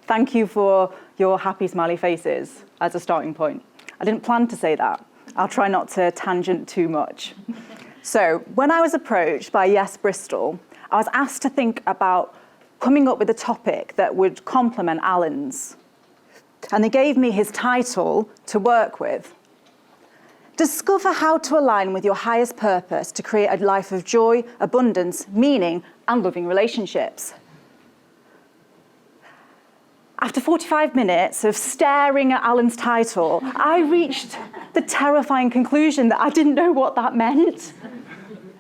Thank you for your happy smiley faces as a starting point. I didn't plan to say that. I'll try not to tangent too much. So when I was approached by Yes Bristol, I was asked to think about coming up with a topic that would complement Alan's. And they gave me his title to work with. Discover how to align with your highest purpose to create a life of joy, abundance, meaning, and loving relationships. After 45 minutes of staring at Alan's title, I reached the terrifying conclusion that I didn't know what that meant.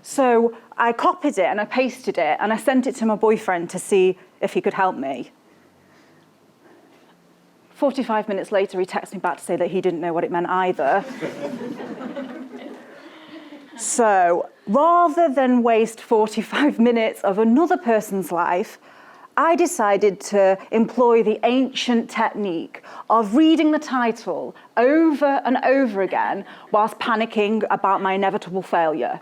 So I copied it and I pasted it and I sent it to my boyfriend to see if he could help me. 45 minutes later, he texted me back to say that he didn't know what it meant either. So rather than waste 45 minutes of another person's life, I decided to employ the ancient technique of reading the title over and over again whilst panicking about my inevitable failure.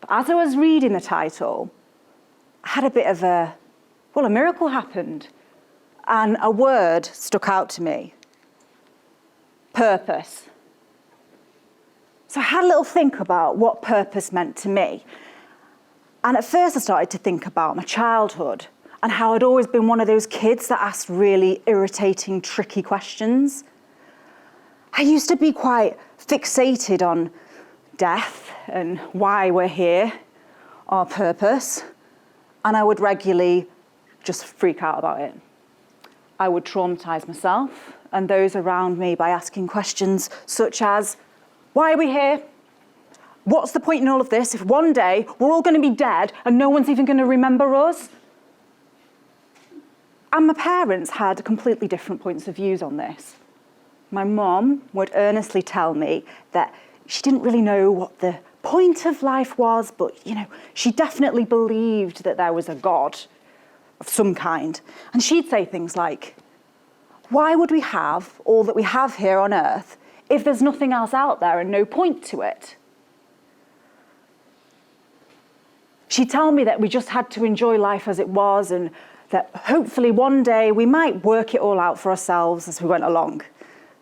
But as I was reading the title, I had a bit of a miracle happened. And a word stuck out to me. Purpose. So I had a little think about what purpose meant to me. And at first I started to think about my childhood and how I'd always been one of those kids that asked really irritating, tricky questions. I used to be quite fixated on death and why we're here, our purpose, and I would regularly just freak out about it. I would traumatize myself and those around me by asking questions such as, why are we here? What's the point in all of this if one day we're all going to be dead and no one's even going to remember us? And my parents had completely different points of views on this. My mum would earnestly tell me that she didn't really know what the point of life was, but she definitely believed that there was a God of some kind. And she'd say things like, why would we have all that we have here on earth if there's nothing else out there and no point to it? She'd tell me that we just had to enjoy life as it was and that hopefully one day we might work it all out for ourselves as we went along.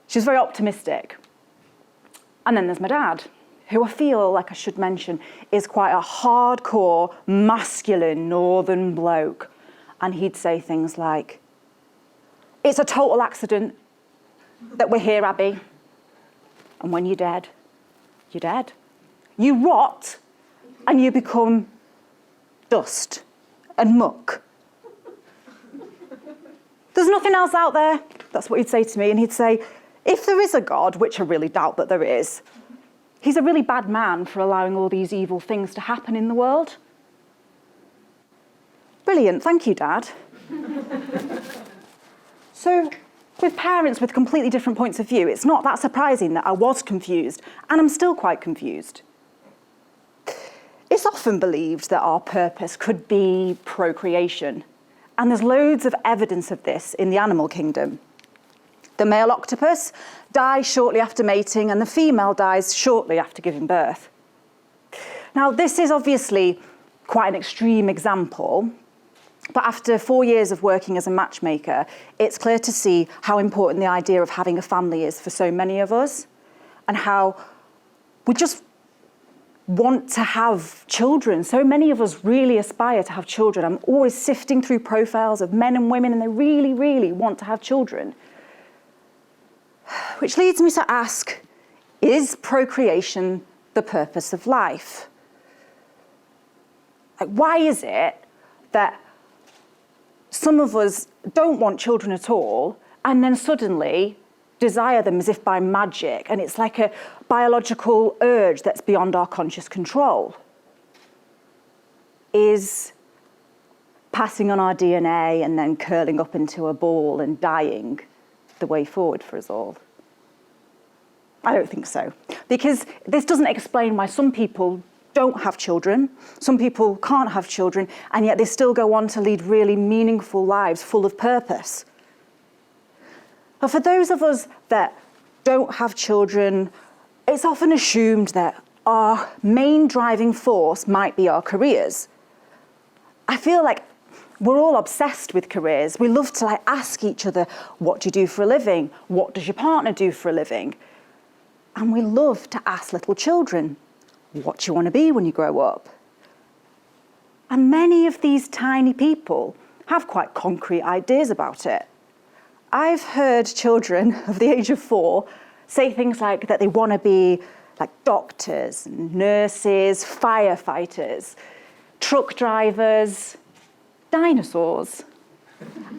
She was very optimistic. And then there's my dad, who I feel like I should mention is quite a hardcore, masculine northern bloke. And he'd say things like, it's a total accident that we're here, Abby. And when you're dead, you're dead. You rot and you become dust and muck. There's nothing else out there. That's what he'd say to me. And he'd say, if there is a God, which I really doubt that there is, he's a really bad man for allowing all these evil things to happen in the world. Brilliant, thank you, Dad. So, with parents with completely different points of view, it's not that surprising that I was confused, and I'm still quite confused. It's often believed that our purpose could be procreation, and there's loads of evidence of this in the animal kingdom. The male octopus dies shortly after mating, and the female dies shortly after giving birth. Now, this is obviously quite an extreme example, but after 4 years of working as a matchmaker, it's clear to see how important the idea of having a family is for so many of us, and how we just want to have children. So many of us really aspire to have children. I'm always sifting through profiles of men and women, and they really, really want to have children. Which leads me to ask, is procreation the purpose of life? Why is it that some of us don't want children at all and then suddenly desire them as if by magic, and it's like a biological urge that's beyond our conscious control? Is passing on our DNA and then curling up into a ball and dying the way forward for us all? I don't think so, because this doesn't explain why some people don't have children, some people can't have children, and yet they still go on to lead really meaningful lives full of purpose. But for those of us that don't have children, it's often assumed that our main driving force might be our careers. I feel like We're all obsessed with careers. We love to ask each other, what do you do for a living? What does your partner do for a living? And we love to ask little children, what do you want to be when you grow up? And many of these tiny people have quite concrete ideas about it. I've heard children of the age of 4 say things like that they want to be like doctors, nurses, firefighters, truck drivers, dinosaurs,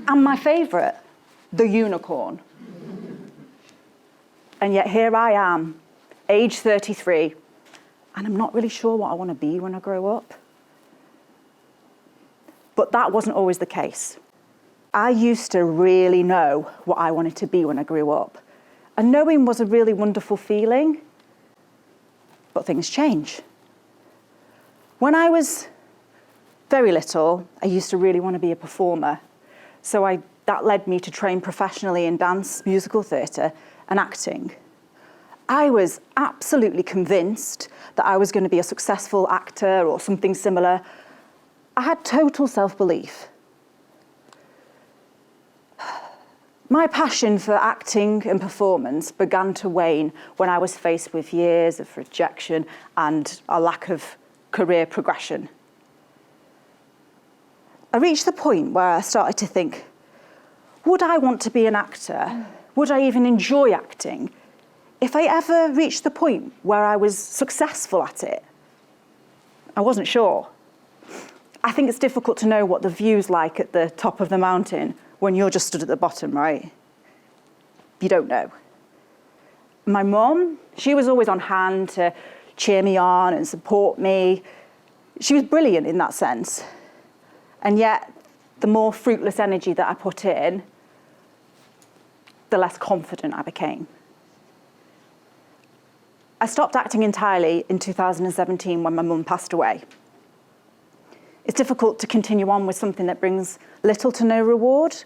and my favourite, the unicorn. And yet here I am, age 33, and I'm not really sure what I want to be when I grow up. But that wasn't always the case. I used to really know what I wanted to be when I grew up. And knowing was a really wonderful feeling, but things change. When I was very little, I used to really want to be a performer. So that led me to train professionally in dance, musical theatre, and acting. I was absolutely convinced that I was going to be a successful actor or something similar. I had total self-belief. My passion for acting and performance began to wane when I was faced with years of rejection and a lack of career progression. I reached the point where I started to think, would I want to be an actor? Would I even enjoy acting? If I ever reached the point where I was successful at it? I wasn't sure. I think it's difficult to know what the view's like at the top of the mountain when you're just stood at the bottom, right? You don't know. My mum, she was always on hand to cheer me on and support me. She was brilliant in that sense. And yet, the more fruitless energy that I put in, the less confident I became. I stopped acting entirely in 2017 when my mum passed away. It's difficult to continue on with something that brings little to no reward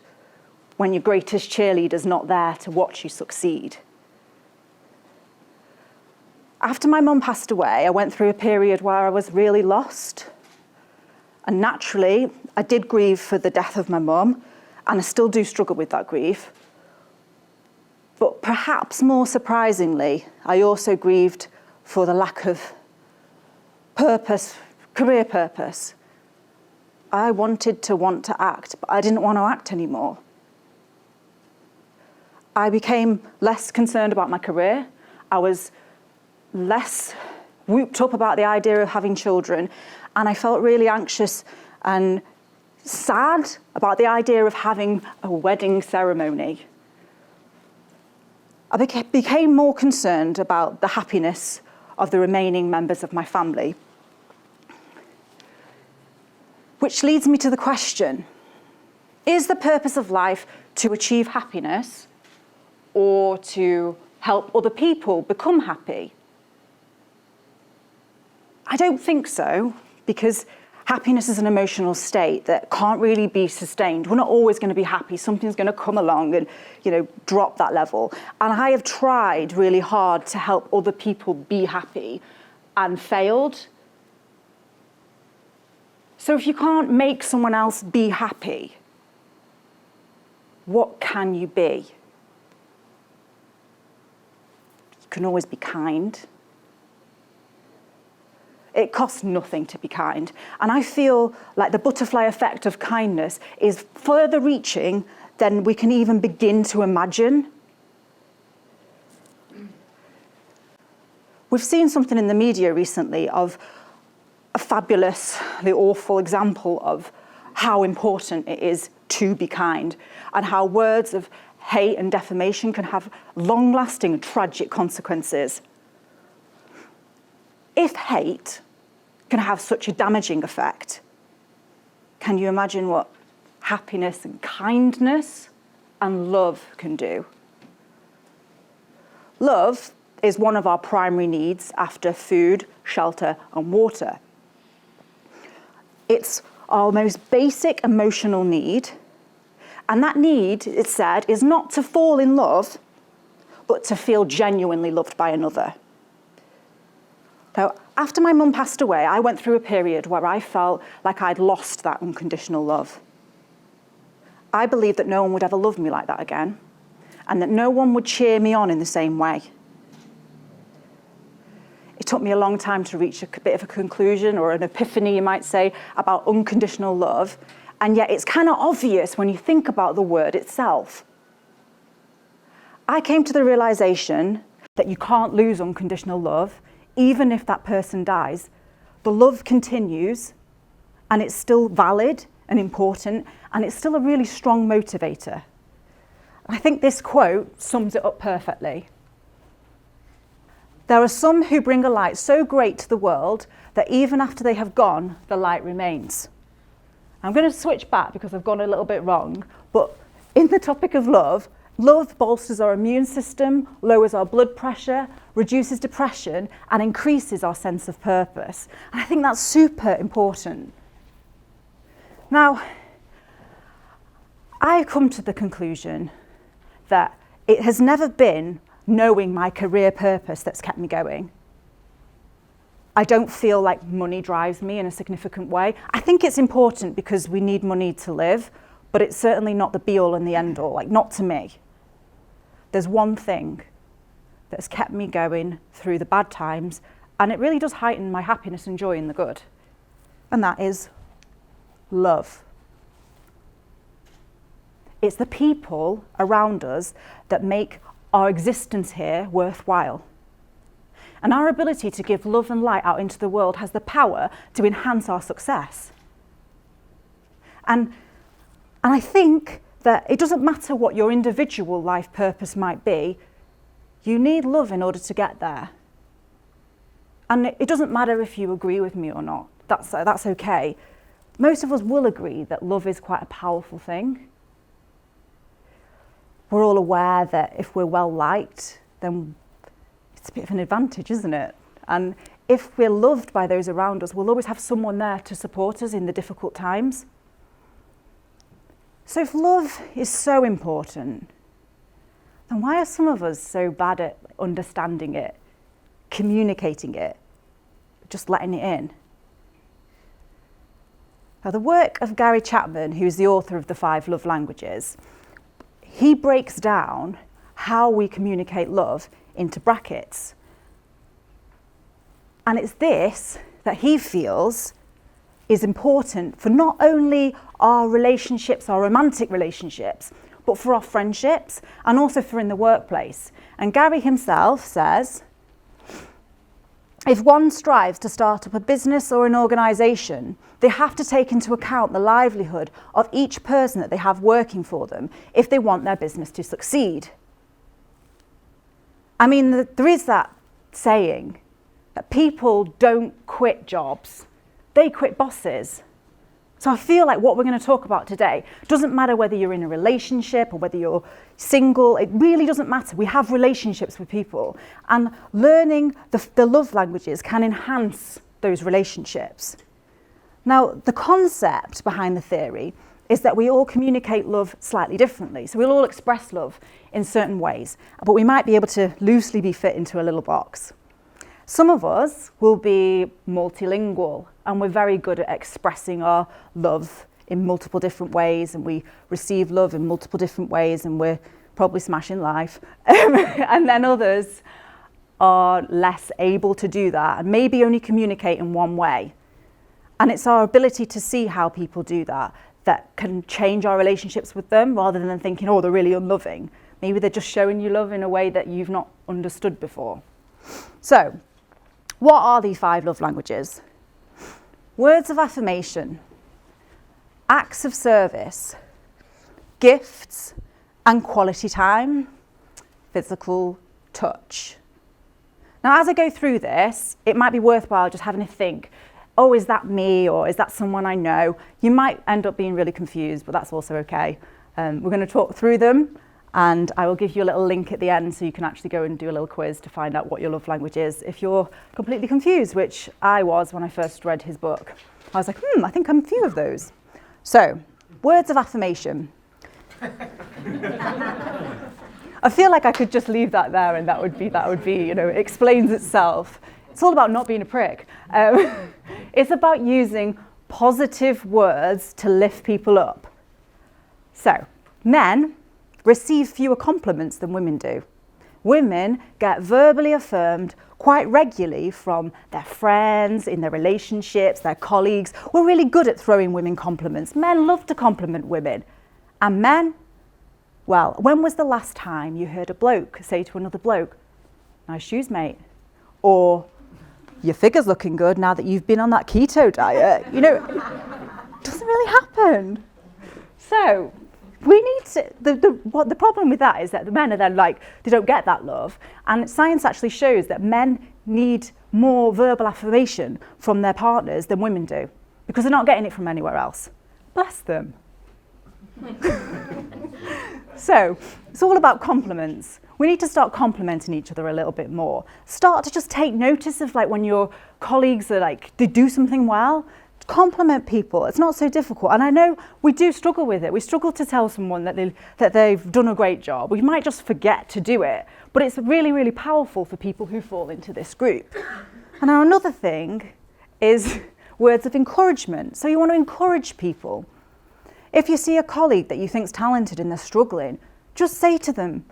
when your greatest cheerleader's not there to watch you succeed. After my mum passed away, I went through a period where I was really lost. And naturally, I did grieve for the death of my mum, and I still do struggle with that grief. But perhaps more surprisingly, I also grieved for the lack of purpose, career purpose. I wanted to want to act, but I didn't want to act anymore. I became less concerned about my career. I was less whooped up about the idea of having children, and I felt really anxious and sad about the idea of having a wedding ceremony. I became more concerned about the happiness of the remaining members of my family. Which leads me to the question, is the purpose of life to achieve happiness or to help other people become happy? I don't think so, because happiness is an emotional state that can't really be sustained. We're not always going to be happy. Something's going to come along and, drop that level. And I have tried really hard to help other people be happy and failed. So if you can't make someone else be happy, what can you be? You can always be kind. It costs nothing to be kind. And I feel like the butterfly effect of kindness is further reaching than we can even begin to imagine. We've seen something in the media recently of a fabulously awful example of how important it is to be kind and how words of hate and defamation can have long-lasting and tragic consequences. If hate can have such a damaging effect, can you imagine what happiness and kindness and love can do? Love is one of our primary needs after food, shelter, and water. It's our most basic emotional need, and that need, it's said, is not to fall in love, but to feel genuinely loved by another. Now, after my mum passed away, I went through a period where I felt like I'd lost that unconditional love. I believed that no one would ever love me like that again, and that no one would cheer me on in the same way. It took me a long time to reach a bit of a conclusion, or an epiphany, you might say, about unconditional love, and yet it's kind of obvious when you think about the word itself. I came to the realization that you can't lose unconditional love, even if that person dies. The love continues, and it's still valid and important, and it's still a really strong motivator. I think this quote sums it up perfectly. There are some who bring a light so great to the world that even after they have gone, the light remains. I'm going to switch back because I've gone a little bit wrong, but in the topic of love, love bolsters our immune system, lowers our blood pressure, reduces depression, and increases our sense of purpose. And I think that's super important. Now, I've come to the conclusion that it has never been knowing my career purpose that's kept me going. I don't feel like money drives me in a significant way. I think it's important because we need money to live, but it's certainly not the be-all and the end-all, like not to me. There's one thing that's kept me going through the bad times, and it really does heighten my happiness and joy in the good, and that is love. It's the people around us that make our existence here worthwhile. And our ability to give love and light out into the world has the power to enhance our success. And I think that it doesn't matter what your individual life purpose might be, you need love in order to get there. And it doesn't matter if you agree with me or not, that's okay. Most of us will agree that love is quite a powerful thing. We're all aware that if we're well liked, then it's a bit of an advantage, isn't it? And if we're loved by those around us, we'll always have someone there to support us in the difficult times. So if love is so important, then why are some of us so bad at understanding it, communicating it, just letting it in? Now, the work of Gary Chapman, who's the author of The 5 Love Languages, he breaks down how we communicate love into brackets. And it's this that he feels is important for not only our relationships, our romantic relationships, but for our friendships and also for in the workplace. And Gary himself says, if one strives to start up a business or an organisation, they have to take into account the livelihood of each person that they have working for them if they want their business to succeed. I mean, there is that saying that people don't quit jobs, they quit bosses. So I feel like what we're going to talk about today doesn't matter whether you're in a relationship or whether you're single, it really doesn't matter. We have relationships with people, and learning the love languages can enhance those relationships. Now, the concept behind the theory is that we all communicate love slightly differently. So we'll all express love in certain ways, but we might be able to loosely be fit into a little box. Some of us will be multilingual, and we're very good at expressing our love in multiple different ways, and we receive love in multiple different ways, and we're probably smashing life. And then others are less able to do that and maybe only communicate in one way. And it's our ability to see how people do that that can change our relationships with them, rather than thinking, oh, they're really unloving. Maybe they're just showing you love in a way that you've not understood before. So, what are these 5 love languages? Words of affirmation, acts of service, gifts and quality time, physical touch. Now, as I go through this, it might be worthwhile just having a think, oh, is that me, or is that someone I know? You might end up being really confused, but that's also okay. We're going to talk through them, and I will give you a little link at the end so you can actually go and do a little quiz to find out what your love language is if you're completely confused, which I was when I first read his book. I was like, I think I'm a few of those. So, words of affirmation. I feel like I could just leave that there and that would be, it explains itself. It's all about not being a prick. It's about using positive words to lift people up. So, men receive fewer compliments than women do. Women get verbally affirmed quite regularly from their friends, in their relationships, their colleagues. We're really good at throwing women compliments. Men love to compliment women. And men, well, when was the last time you heard a bloke say to another bloke, "Nice shoes, mate," or "Your figure's looking good now that you've been on that keto diet"? You know, it doesn't really happen. So we need to, the problem with that is that the men are then like, they don't get that love. And science actually shows that men need more verbal affirmation from their partners than women do, because they're not getting it from anywhere else. Bless them. So it's all about compliments. We need to start complimenting each other a little bit more. Start to just take notice of like when your colleagues are like, they do something well. Compliment people. It's not so difficult. And I know we do struggle with it. We struggle to tell someone that they've done a great job. We might just forget to do it. But it's really, really powerful for people who fall into this group. And now another thing is words of encouragement. So you want to encourage people. If you see a colleague that you think's talented and they're struggling, just say to them,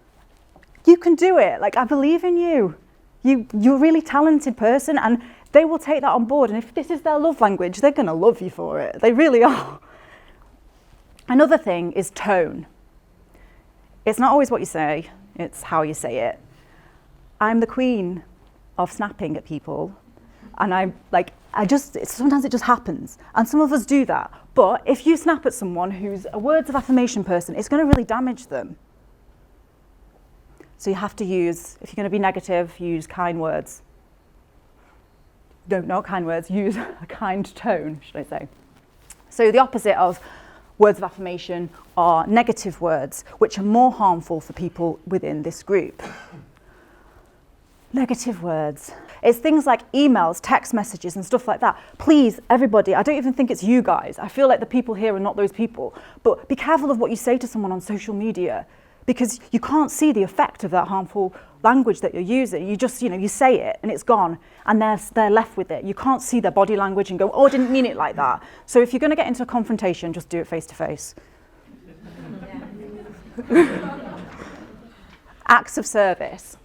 "You can do it. Like, I believe in you. You're a really talented person," and they will take that on board. And if this is their love language, they're going to love you for it. They really are. Another thing is tone. It's not always what you say, it's how you say it. I'm the queen of snapping at people. And sometimes it just happens. And some of us do that. But if you snap at someone who's a words of affirmation person, it's going to really damage them. So you have to use, if you're going to be negative, use kind words. No, not kind words, use a kind tone, should I say. So the opposite of words of affirmation are negative words, which are more harmful for people within this group. Negative words. It's things like emails, text messages and stuff like that. Please, everybody, I don't even think it's you guys. I feel like the people here are not those people. But be careful of what you say to someone on social media, because you can't see the effect of that harmful language that you're using. You just, you say it and it's gone and they're left with it. You can't see their body language and go, "Oh, I didn't mean it like that." So if you're going to get into a confrontation, just do it face to face. Acts of service.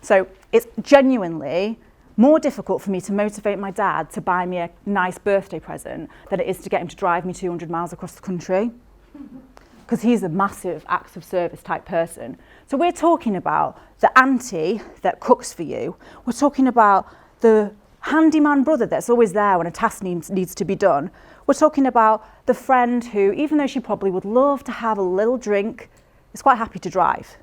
So it's genuinely more difficult for me to motivate my dad to buy me a nice birthday present than it is to get him to drive me 200 miles across the country, because he's a massive acts of service type person. So we're talking about the auntie that cooks for you. We're talking about the handyman brother that's always there when a task needs to be done. We're talking about the friend who, even though she probably would love to have a little drink, is quite happy to drive.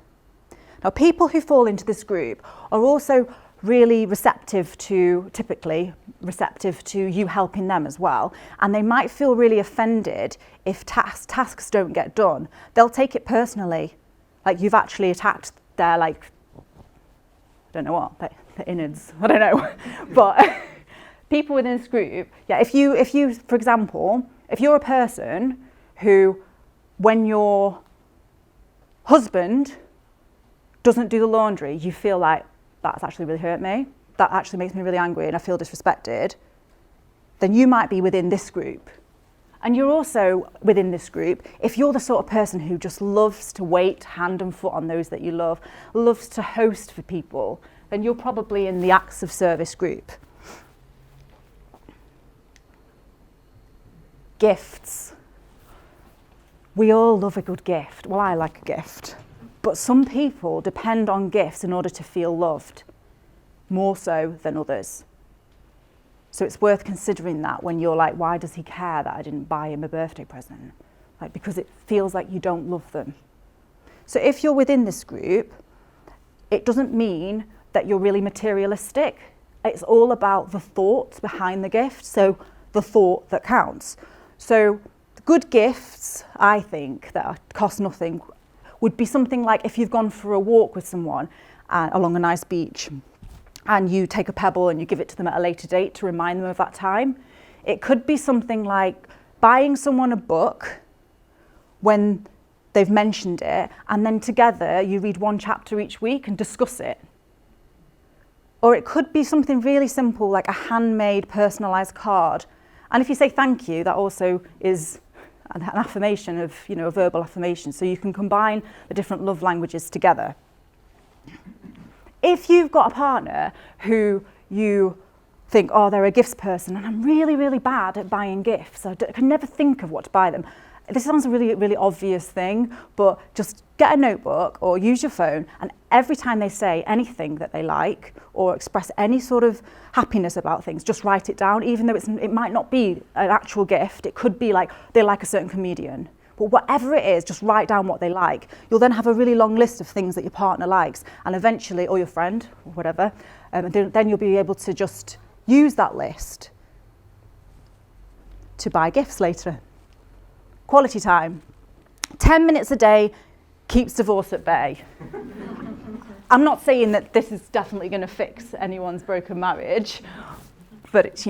Now, people who fall into this group are also really typically receptive to you helping them as well. And they might feel really offended if tasks don't get done. They'll take it personally, like you've actually attacked their, I don't know what, their innards, I don't know. But people within this group, yeah, if you, for example, if you're a person who, when your husband doesn't do the laundry, you feel like, that's actually really hurt me, that actually makes me really angry and I feel disrespected, then you might be within this group. And you're also within this group if you're the sort of person who just loves to wait hand and foot on those that you love, loves to host for people, then you're probably in the acts of service group. Gifts. We all love a good gift. Well, I like a gift. But some people depend on gifts in order to feel loved, more so than others. So it's worth considering that when you're like, why does he care that I didn't buy him a birthday present? Because it feels like you don't love them. So if you're within this group, it doesn't mean that you're really materialistic. It's all about the thoughts behind the gift, so the thought that counts. So good gifts, I think, that cost nothing, would be something like if you've gone for a walk with someone along a nice beach and you take a pebble and you give it to them at a later date to remind them of that time. It could be something like buying someone a book when they've mentioned it, and then together you read one chapter each week and discuss it. Or it could be something really simple like a handmade personalised card. And if you say thank you, that also is an affirmation of, a verbal affirmation. So you can combine the different love languages together. If you've got a partner who you think, oh, they're a gifts person, and I'm really, really bad at buying gifts, I can never think of what to buy them. This sounds a really, really obvious thing, but just get a notebook or use your phone, and every time they say anything that they like or express any sort of happiness about things, just write it down, even though it might not be an actual gift. It could be like they like a certain comedian. But whatever it is, just write down what they like. You'll then have a really long list of things that your partner likes, and eventually, or your friend, or whatever, then you'll be able to just use that list to buy gifts later. Quality time. 10 minutes a day keeps divorce at bay. I'm not saying that this is definitely going to fix anyone's broken marriage, but it's,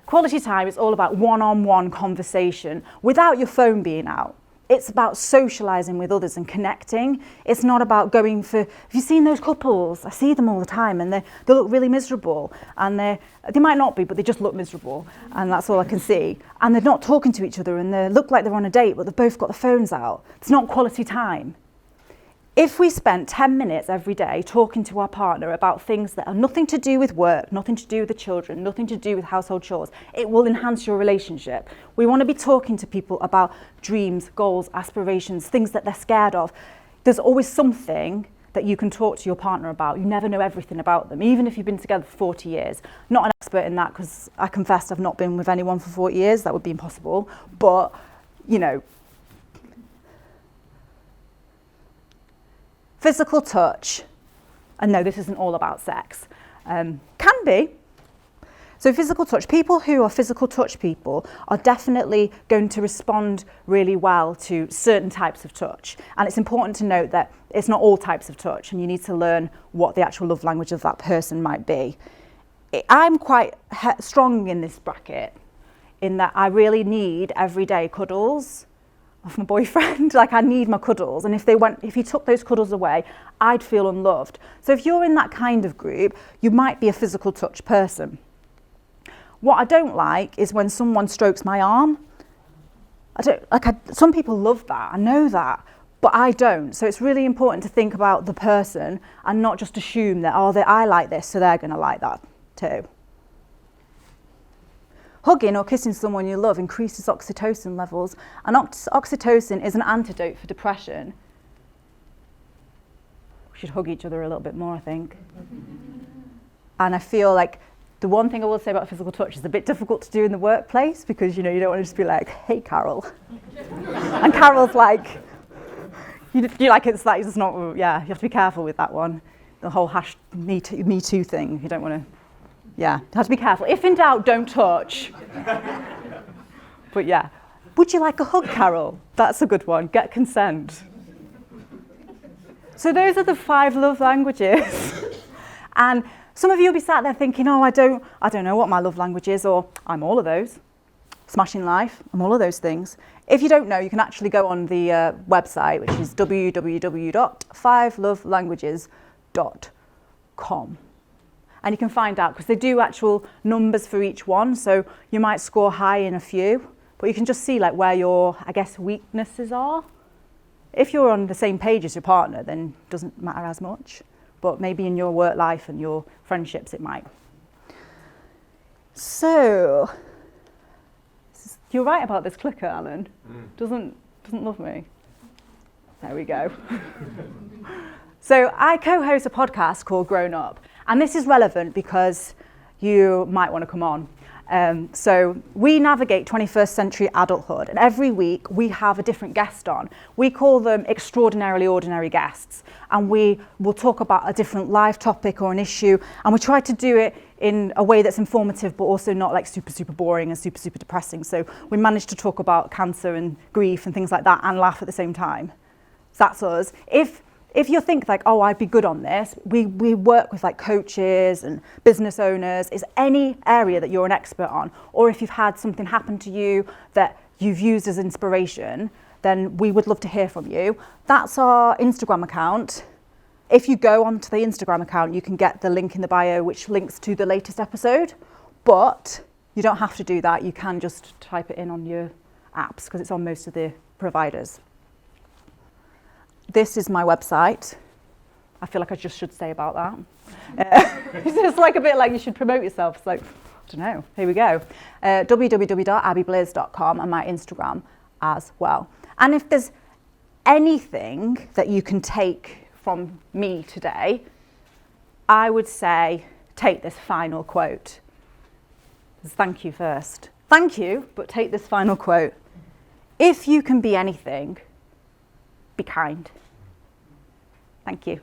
quality time is all about one-on-one conversation without your phone being out. It's about socialising with others and connecting. It's not about going for, have you seen those couples? I see them all the time, and they look really miserable, and they might not be, but they just look miserable, and that's all I can see. And they're not talking to each other, and they look like they're on a date, but they've both got the phones out. It's not quality time. If we spent 10 minutes every day talking to our partner about things that are nothing to do with work, nothing to do with the children, nothing to do with household chores, it will enhance your relationship. We want to be talking to people about dreams, goals, aspirations, things that they're scared of. There's always something that you can talk to your partner about. You never know everything about them, even if you've been together for 40 years. Not an expert in that, because I confess I've not been with anyone for 40 years. That would be impossible. But, physical touch, and no, this isn't all about sex, can be. So physical touch, people who are physical touch people are definitely going to respond really well to certain types of touch. And it's important to note that it's not all types of touch, and you need to learn what the actual love language of that person might be. I'm quite strong in this bracket, in that I really need everyday cuddles of my boyfriend. I need my cuddles, and if he took those cuddles away, I'd feel unloved. So if you're in that kind of group, you might be a physical touch person. What I don't like is when someone strokes my arm. Some people love that, I know that, but I don't. So it's really important to think about the person and not just assume that, I like this, so they're going to like that too. Hugging or kissing someone you love increases oxytocin levels, and oxytocin is an antidote for depression. We should hug each other a little bit more, I think. And I feel like the one thing I will say about physical touch is a bit difficult to do in the workplace, because you don't want to just be like, hey, Carol. And Carol's like, it's not, you have to be careful with that one. The whole Me Too thing, you don't want to. Yeah, you have to be careful. If in doubt, don't touch. But yeah, would you like a hug, Carol? That's a good one. Get consent. So those are the 5 love languages. And some of you will be sat there thinking, I don't know what my love language is, or I'm all of those. Smashing life, I'm all of those things. If you don't know, you can actually go on the website, which is www.5lovelanguages.com. And you can find out, because they do actual numbers for each one, so you might score high in a few, but you can just see where your, weaknesses are. If you're on the same page as your partner, then it doesn't matter as much, but maybe in your work life and your friendships it might. So, you're right about this clicker, Alan. Doesn't love me. There we go. So I co-host a podcast called Grown Up, and this is relevant because you might want to come on. So we navigate 21st century adulthood, and every week we have a different guest on. We call them extraordinarily ordinary guests, and we will talk about a different live topic or an issue, and we try to do it in a way that's informative but also not super boring and super depressing. So we managed to talk about cancer and grief and things like that and laugh at the same time. So that's us. If you think I'd be good on this, we work with coaches and business owners. Is any area that you're an expert on, or if you've had something happen to you that you've used as inspiration, then we would love to hear from you. That's our Instagram account. If you go onto the Instagram account, you can get the link in the bio, which links to the latest episode, but you don't have to do that. You can just type it in on your apps because it's on most of the providers. This is my website. I feel like I just should say about that. It's just like a bit like you should promote yourself. It's like, I don't know. Here we go. www.abiblears.com and my Instagram as well. And if there's anything that you can take from me today, I would say take this final quote. Thank you first. Thank you, but take this final quote. If you can be anything, be kind. Thank you.